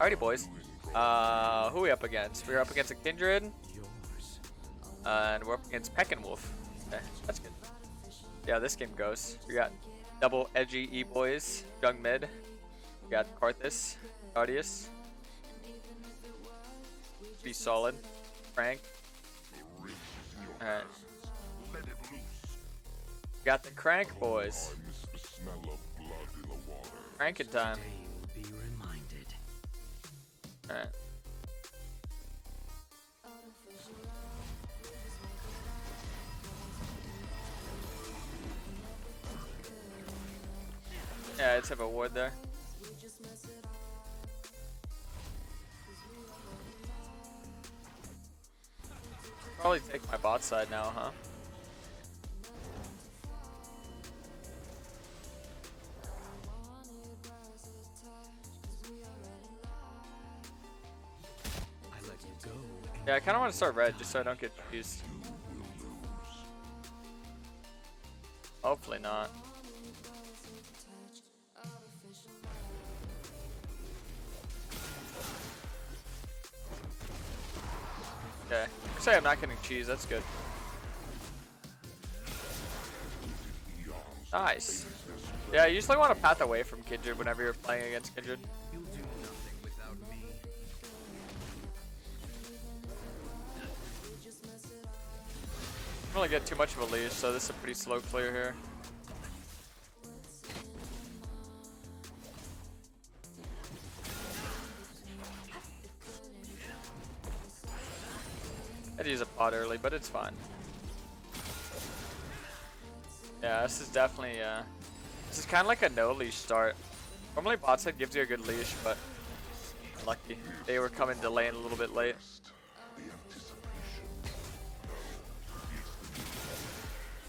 Alrighty, boys. Who are we up against? We're up against a Kindred. And we're up against Pekinwoof. Okay, that's good. Yeah, this game goes. We got double edgy E-boys, young mid. We got Karthus, Guardius. Pretty solid. Frank. Alright. Got the crank, boys. Cranking time. Alright. Yeah, let's have a ward there. Probably take my bot side now, huh? Yeah, I kind of want to start red just so I don't get confused. Hopefully not. Okay. Say I'm not getting cheese, that's good. Nice. Yeah, you usually want to path away from Kindred whenever you're playing against Kindred. I don't really get too much of a leash, so this is a pretty slow clear here. I'd use a pot early, but it's fine. Yeah, this is definitely, this is kind of like a no leash start. Normally bot side gives you a good leash, but unlucky. They were coming to lane a little bit late.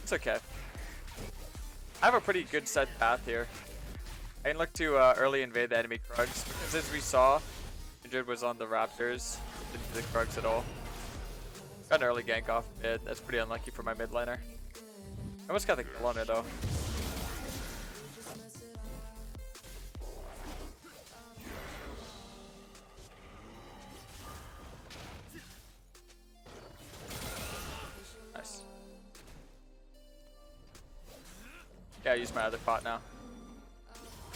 It's okay. I have a pretty good set path here. I can look to early invade the enemy Krugs, because as we saw, Kindred was on the Raptors, didn't do the Krugs at all. Got an early gank off mid. That's pretty unlucky for my mid laner. I almost got the kill on it though. Nice. Yeah, I use my other pot now.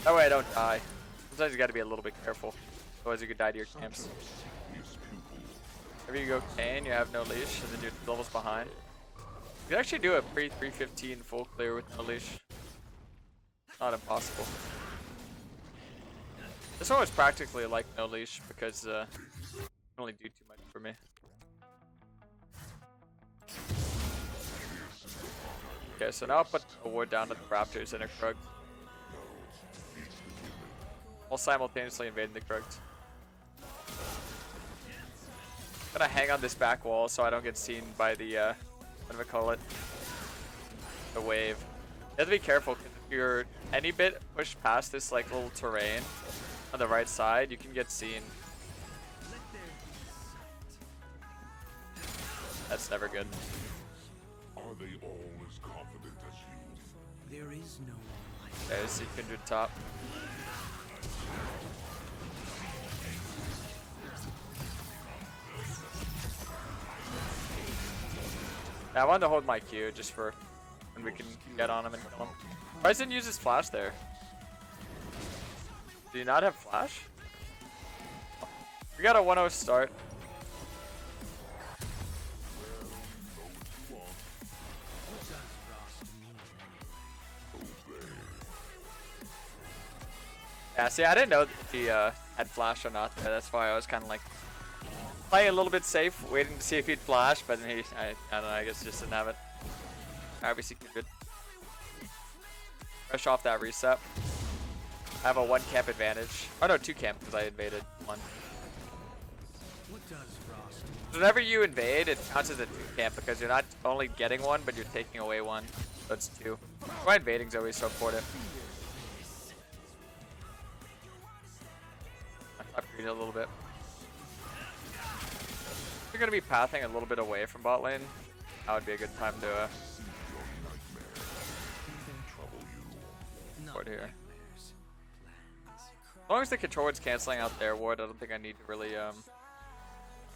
That way I don't die. Sometimes you gotta be a little bit careful. Otherwise you could die to your camps. If you go Kayn, you have no leash, and then your level's behind. You can actually do a pre-315 full clear with no leash. Not impossible. This one was practically like no leash because it can only do too much for me. Okay, so now I'll put a ward down to the Raptors and a Krug. While simultaneously invading the Krugs. I'm gonna hang on this back wall so I don't get seen by the, what do I call it? The wave. You have to be careful because if you're any bit pushed past this like little terrain on the right side, you can get seen. That's never good. Are they all as confident as you? There is no one like Okay, I see Kindred top. Yeah, I wanted to hold my Q just for when we can get on him and kill him. Why didn't use his flash there? Do you not have flash? We got a 1-0 start. Yeah, see, I didn't know if he had flash or not there. That's why I was kind of like playing a little bit safe, waiting to see if he'd flash, but then I don't know, I guess just didn't have it. Obviously good. Fresh off that reset. I have a 1 camp advantage. Oh no, 2 camp because I invaded 1. Whenever you invade, it counts as a 2 camp because you're not only getting 1, but you're taking away 1. So it's 2. Why invading is always so important. I upgraded a little bit. We're gonna be pathing a little bit away from bot lane. That would be a good time to board here. As long as the control ward's canceling out their ward, I don't think I need to really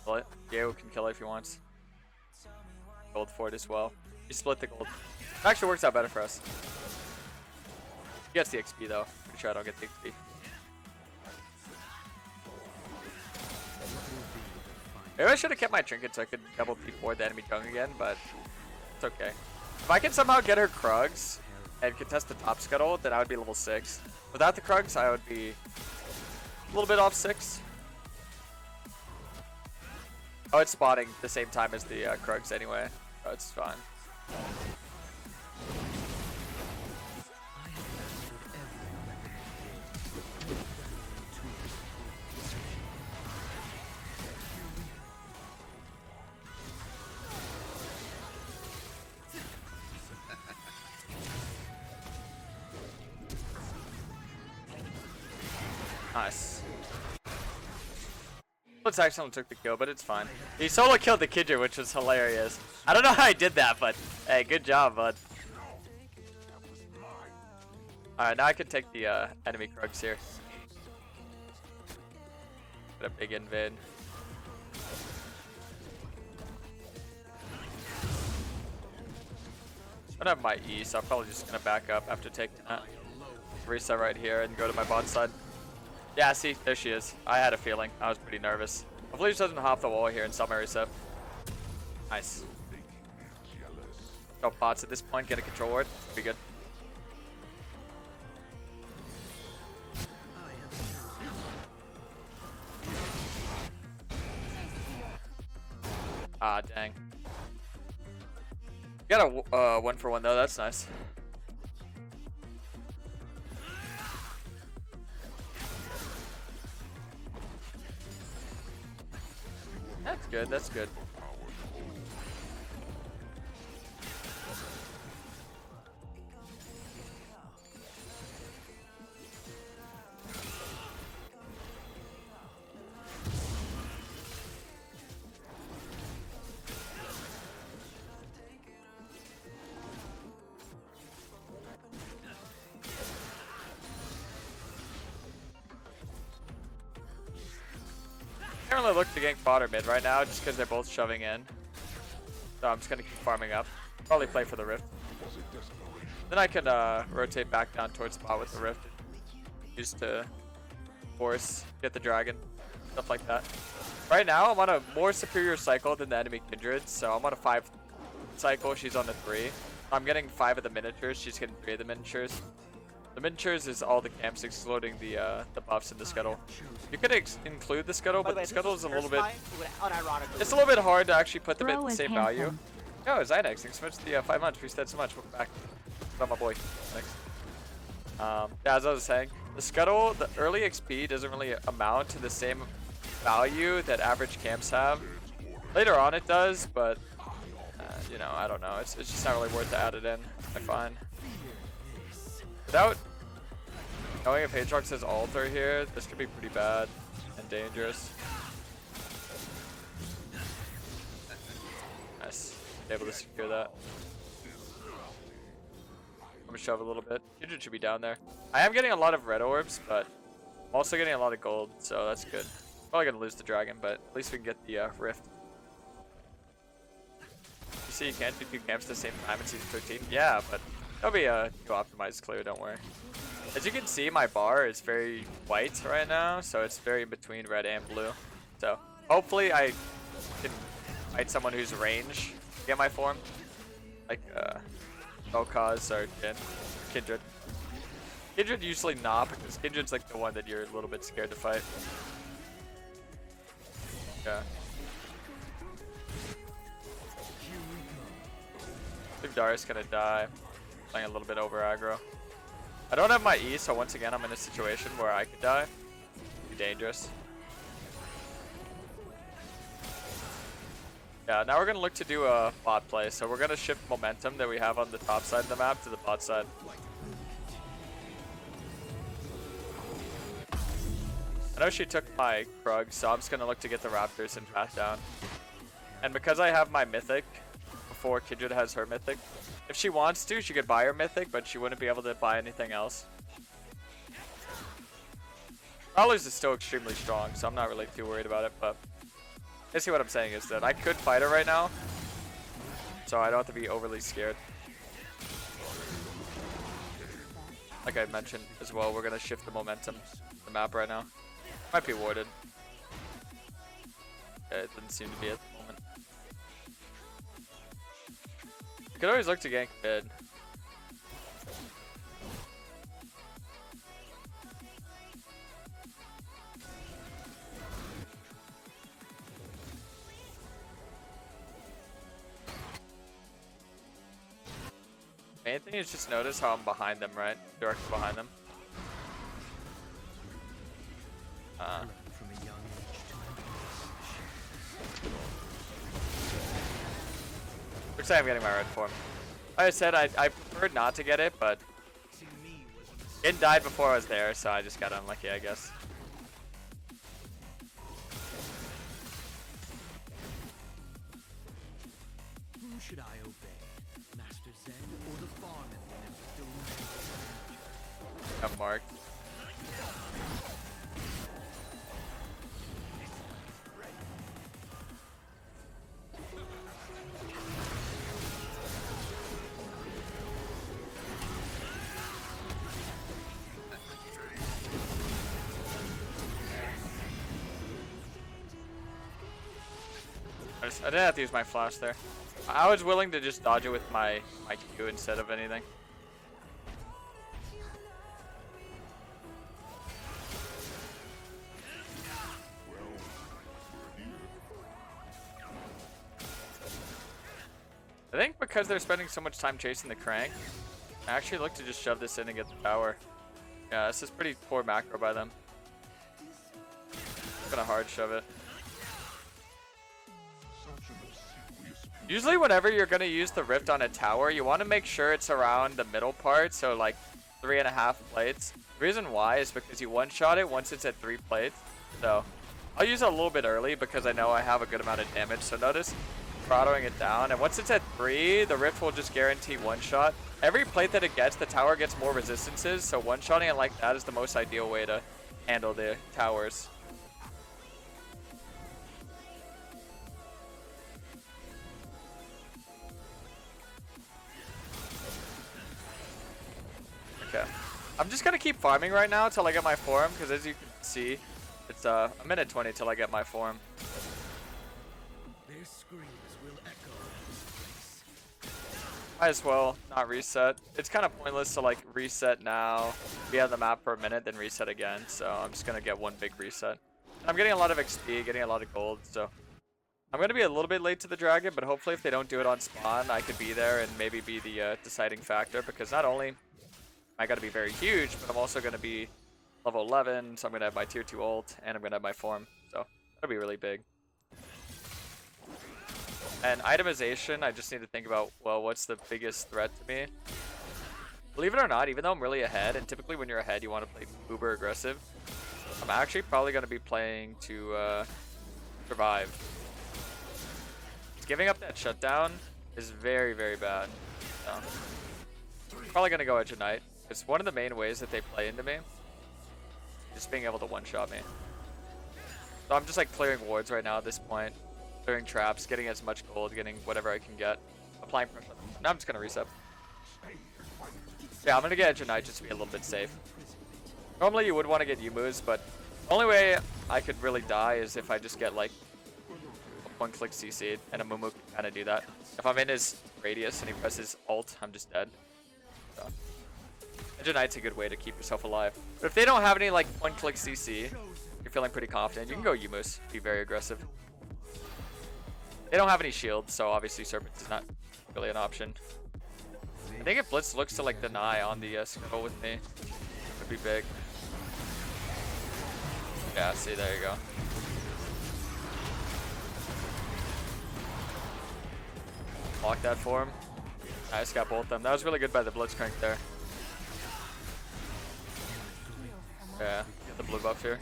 kill it. Diego can kill it if he wants. Gold for it as well. You split the gold. It actually works out better for us. He gets the XP though. Pretty sure I don't get the XP. Maybe I should have kept my trinket so I could double P4 the enemy jung again, but it's okay. If I can somehow get her Krugs and contest the top scuttle, then I would be level 6. Without the Krugs, I would be a little bit off 6. Oh, it's spawning the same time as the Krugs anyway, so it's fine. Nice. Let's actually took the kill, but it's fine. He solo killed the Kidger, which was hilarious. I don't know how I did that, but hey, good job, bud. Alright, now I can take the enemy Krugs here. Get a big invade. I don't have my E, so I'm probably just gonna back up after taking that. Reset right here and go to my bot side. Yeah, see, there she is. I had a feeling. I was pretty nervous. Hopefully she doesn't hop the wall here and sell my reset. Nice. Go bots at this point, get a control ward. Be good. Ah, dang. Got a 1-for-1 though, that's nice. That's good, that's good. I can't really look to gank bot or mid right now just because they're both shoving in. So I'm just going to keep farming up. Probably play for the rift. Then I can rotate back down towards bot with the rift. Use to force, get the dragon, stuff like that. Right now I'm on a more superior cycle than the enemy Kindred. So I'm on a 5 cycle, she's on a 3. I'm getting 5 of the miniatures, she's getting 3 of the miniatures. The miniatures is all the camps excluding the buffs in the scuttle. You could include the scuttle, but the scuttle is a little bit... It's a little bit hard to actually put them at the same value. Oh, Zynex, thanks so much for the 5 months. Reset so much. Welcome back. What's up, my boy? Thanks. Yeah, as I was saying, the scuttle, the early XP doesn't really amount to the same value that average camps have. Later on it does, but you know, I don't know. It's just not really worth to add it in, I find. Without knowing if Aatrox has altar here, this could be pretty bad and dangerous. Nice. Able to secure that. I'm gonna shove a little bit. Kindred should be down there. I am getting a lot of red orbs, but I'm also getting a lot of gold, so that's good. Probably gonna lose the dragon, but at least we can get the rift. You see, you can't do 2 camps at the same time in season 13? Yeah, but that'll be a optimized clear, don't worry. As you can see, my bar is very white right now, so it's very in between red and blue. So hopefully I can fight someone who's range to get my form. Like Vel'Koz or Kindred. Kindred usually not, because Kindred's like the one that you're a little bit scared to fight. Yeah. I think Darius gonna die. Playing a little bit over aggro. I don't have my E, so once again I'm in a situation where I could die. Be dangerous. Yeah, now we're gonna look to do a bot play. So we're gonna shift momentum that we have on the top side of the map to the bot side. I know she took my Krug, so I'm just gonna look to get the Raptors and path down. And because I have my Mythic before Kindred has her Mythic, if she wants to, she could buy her Mythic, but she wouldn't be able to buy anything else. Prowlers is still extremely strong, so I'm not really too worried about it, but basically what I'm saying is that I could fight it right now, so I don't have to be overly scared. Like I mentioned as well, we're gonna shift the momentum of the map right now. Might be warded. Yeah, it doesn't seem to be at the moment. Could always look to gank mid. Main thing is just notice how I'm behind them, right? Directly behind them. Looks like I'm getting my red form. Like I said, I preferred not to get it, but it died before I was there, so I just got unlucky, I guess. Who should I obey? Master Zen or the farm I'm marked. I didn't have to use my flash there. I was willing to just dodge it with my Q instead of anything. I think because they're spending so much time chasing the crank, I actually look to just shove this in and get the tower. Yeah, this is pretty poor macro by them. I'm gonna hard shove it. Usually whenever you're going to use the rift on a tower, you want to make sure it's around the middle part, so like 3.5 plates. The reason why is because you one-shot it once it's at 3 plates. So I'll use it a little bit early because I know I have a good amount of damage. So notice throttling it down, and once it's at 3, the rift will just guarantee one-shot. Every plate that it gets, the tower gets more resistances, so one-shotting it like that is the most ideal way to handle the towers. Okay. I'm just gonna keep farming right now till I get my form, because as you can see, it's a minute 20 till I get my form. Their screams will echo this place. Might as well not reset. It's kind of pointless to like reset now, be on the map for a minute, then reset again. So I'm just gonna get one big reset. I'm getting a lot of XP, getting a lot of gold, so I'm gonna be a little bit late to the dragon, but hopefully if they don't do it on spawn, I could be there and maybe be the deciding factor, because not only I gotta be very huge, but I'm also gonna be level 11, so I'm gonna have my tier 2 ult, and I'm gonna have my form, so that'll be really big. And itemization, I just need to think about, well, what's the biggest threat to me? Believe it or not, even though I'm really ahead, and typically when you're ahead, you want to play uber aggressive, I'm actually probably gonna be playing to survive. Giving up that shutdown is very, very bad. So, probably gonna go Edge of Night. It's one of the main ways that they play into me. Just being able to one-shot me. So I'm just like clearing wards right now at this point. Clearing traps, getting as much gold, getting whatever I can get. Applying pressure. Now I'm just gonna reset. Yeah, I'm gonna get Edge of Night just to be a little bit safe. Normally you would want to get Yumu's, but the only way I could really die is if I just get like one-click CC'd, and a Mumu can kind of do that. If I'm in his radius and he presses ult, I'm just dead. So. Edge of Night's a good way to keep yourself alive. But if they don't have any like one-click CC, you're feeling pretty confident, you can go Yumus, be very aggressive. They don't have any shields, so obviously Serpent is not really an option. I think if Blitz looks to like deny on the scuttle with me, would be big. Yeah, see, there you go. Block that for him. I just got both of them. That was really good by the Blitzcrank there. Yeah, get the blue buff here.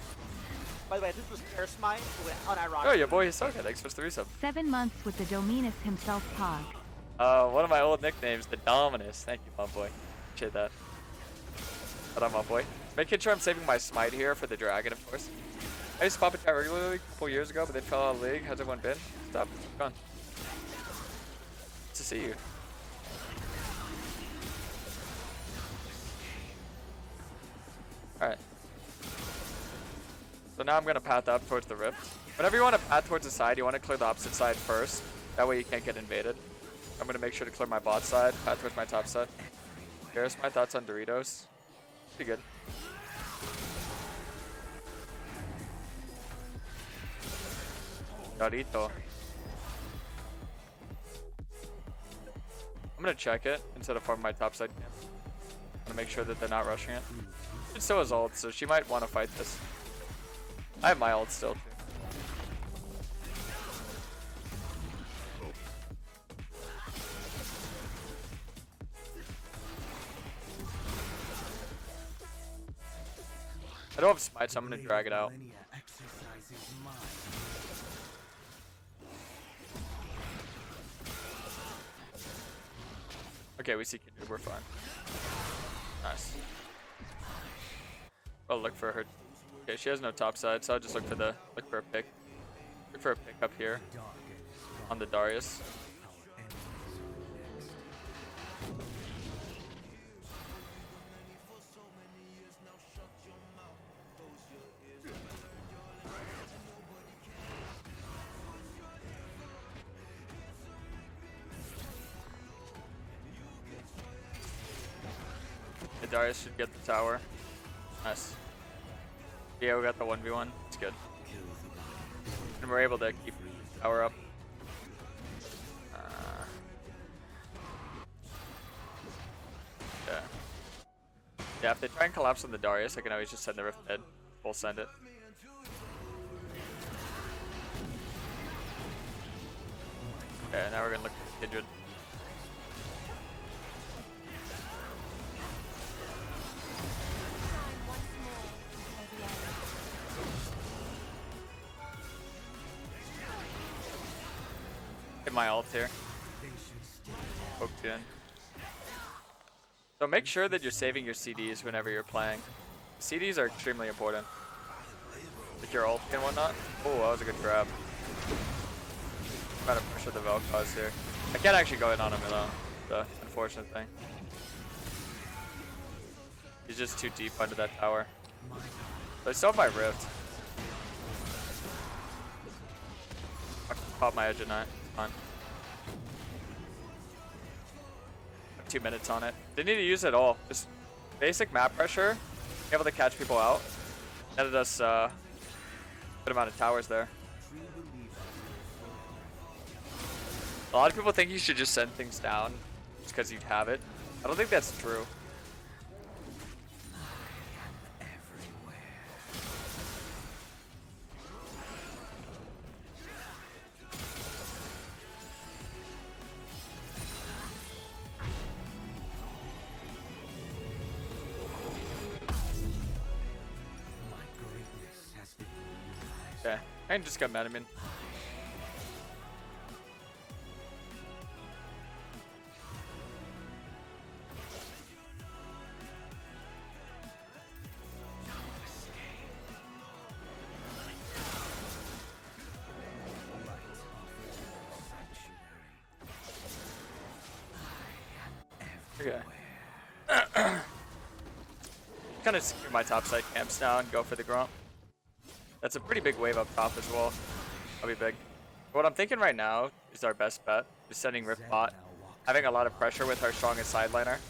By the way, this was Karasmai, unironically. Oh, your boy Hisoka. Thanks for the 3-sub. 7 months with the Dominus himself, Pog. One of my old nicknames, the Dominus. Thank you, my boy. Appreciate that. What up, my boy? Making sure I'm saving my smite here for the dragon, of course. I used to pop it out regularly a couple years ago, but they fell out of the league. How's everyone been? Stop. Gone. Good to see you. Alright. So now I'm going to path up towards the rift. Whenever you want to path towards the side, you want to clear the opposite side first. That way you can't get invaded. I'm going to make sure to clear my bot side, path towards my top side. Here's my thoughts on Doritos. Pretty good. Dorito. I'm going to check it instead of farming my top side camp. I'm going to make sure that they're not rushing it. It still has ult, so she might want to fight this. I have my ult still too. I don't have smite, so I'm gonna drag it out. Okay, we see Kindred, we're fine. Nice. I'll look for her. Okay, she has no top side, so I'll just look for a pick. Look for a pick up here on the Darius. The Darius should get the tower. Nice. Yeah, we got the 1v1. It's good. And we're able to keep the tower up. Yeah. Yeah, if they try and collapse on the Darius, I can always just send the Rift mid. Full send it. Okay, now we're gonna look for Kindred. Hit my ult here. Poked in. So make sure that you're saving your CDs whenever you're playing. CDs are extremely important. With your ult and whatnot. Oh, that was a good grab. Trying to pressure the Vel'Koz here. I can't actually go in on him though. The unfortunate thing. He's just too deep under that tower. But I still have my Rift. I can pop my edge at night. Fine. 2 minutes on it. Didn't need to use it at all. Just basic map pressure. Able to catch people out. Netted us a good amount of towers there. A lot of people think you should just send things down just because you have it. I don't think that's true. Okay, I just got Metamin. Okay. Kind of secure my top side camps now and go for the Gromp. That's a pretty big wave up top as well. That'll be big. What I'm thinking right now is our best bet is sending Rift bot, having a lot of pressure with our strongest side liner,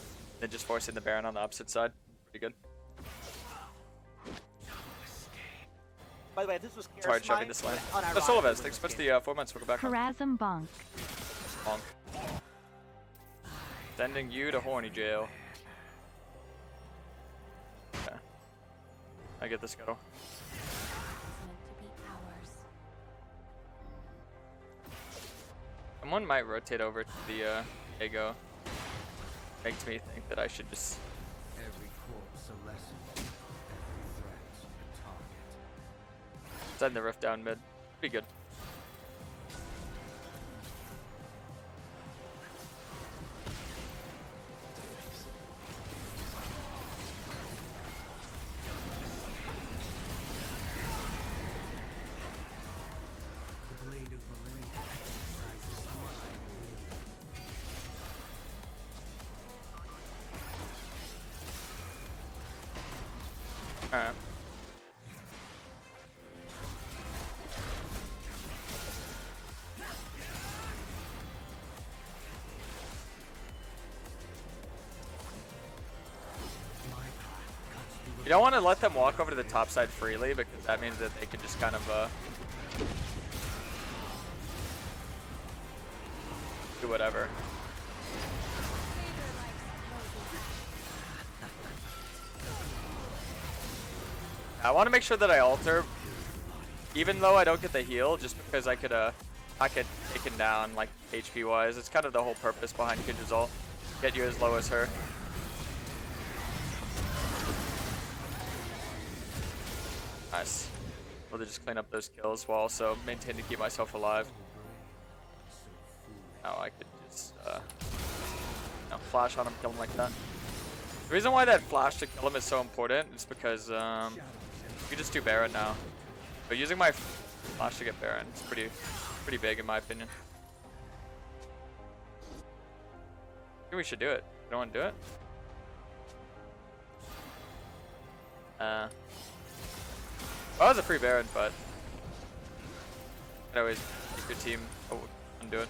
then just forcing the Baron on the opposite side. Pretty good. By the way, this was Hard shoving this lane. Oh, Solovez, thanks for the 4 months. We'll go back on. Karasam bonk. Bonk. Sending you to horny jail. Okay. I get this go. Someone might rotate over to the Ego. Makes me think that I should just Every corpse a lesson. Every threat a target. send the Rift down mid. Be good. Alright. You don't want to let them walk over to the top side freely because that means that they can just kind of do whatever. I want to make sure that I alter, even though I don't get the heal, just because I could get taken down like HP wise. It's kind of the whole purpose behind Kindra's ult. Get you as low as her. Nice. Well, to just clean up those kills while also maintain to keep myself alive. Now I could just flash on him, kill him like that. The reason why that flash to kill him is so important is because you just do Baron now. But using my flash to get Baron is pretty big in my opinion. I think we should do it. You don't want to do it? Well, that was a free Baron, but I'd always make your team undo it.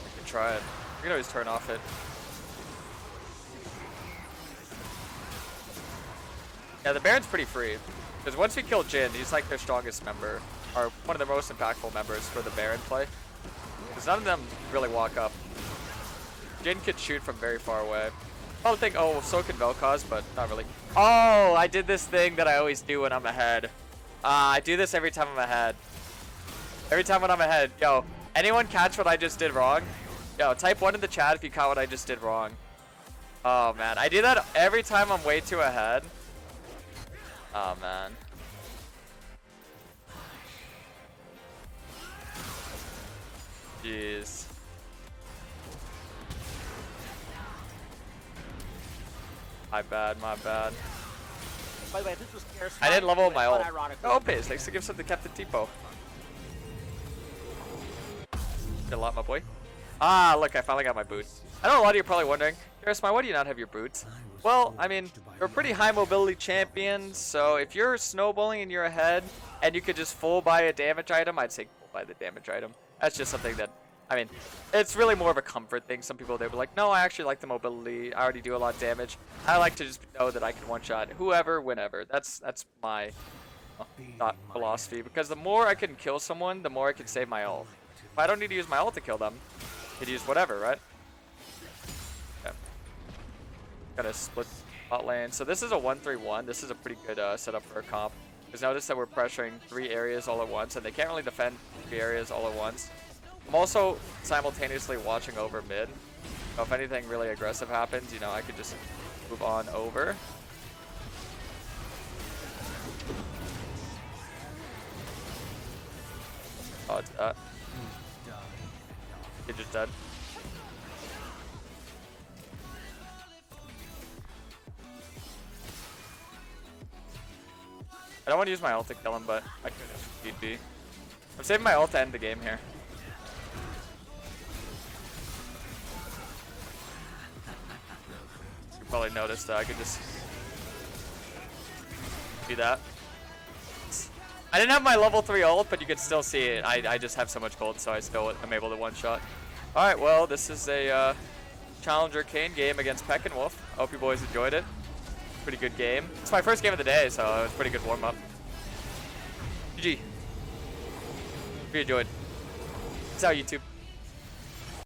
We can try it. We can always turn off it. Yeah, the Baron's pretty free. Because once we kill Jhin, he's like their strongest member. Or one of the most impactful members for the Baron play. Because none of them really walk up. Jhin could shoot from very far away. I would think, oh, so can Vel'Koz, but not really. Oh, I did this thing that I always do when I'm ahead. I do this every time I'm ahead. Every time when I'm ahead. Yo, anyone catch what I just did wrong? Yo, type 1 in the chat if you caught what I just did wrong. Oh, man. I do that every time I'm way too ahead. Oh, man. Jeez. My bad, my bad. By the way, this was Karasmai. I didn't level up my ult. Unironically. Oh, Pace, thanks to give some to Captain Tipo. Good luck, my boy. Ah, look, I finally got my boots. I know a lot of you are probably wondering, Karasmai, why do you not have your boots? Well, I mean, you're a pretty high mobility champion, so if you're snowballing and you're ahead, and you could just full buy a damage item, I'd say full buy the damage item. That's just something that, I mean, it's really more of a comfort thing. Some people, they'll be like, no, I actually like the mobility. I already do a lot of damage. I like to just know that I can one-shot whoever, whenever. That's my thought philosophy. Because the more I can kill someone, the more I can save my ult. If I don't need to use my ult to kill them, I could use whatever, right? Okay. Gotta split bot lane. So this is a 1-3-1. This is a pretty good setup for a comp. Because notice that we're pressuring 3 areas all at once, and they can't really defend 3 areas all at once. I'm also simultaneously watching over mid. So if anything really aggressive happens, you know, I could just move on over. Oh, it's that. You're just dead. I don't want to use my ult to kill him, but I could if need be. I'm saving my ult to end the game here. You probably noticed that I could just do that. I didn't have my level 3 ult, but you can still see it. I just have so much gold, so I still am able to one-shot. Alright, well, this is a Challenger Kayn game against Pekinwoof. I hope you boys enjoyed it. Pretty good game. It's my first game of the day, so it was a pretty good warm-up. GG. Hope you enjoyed. Peace out, YouTube.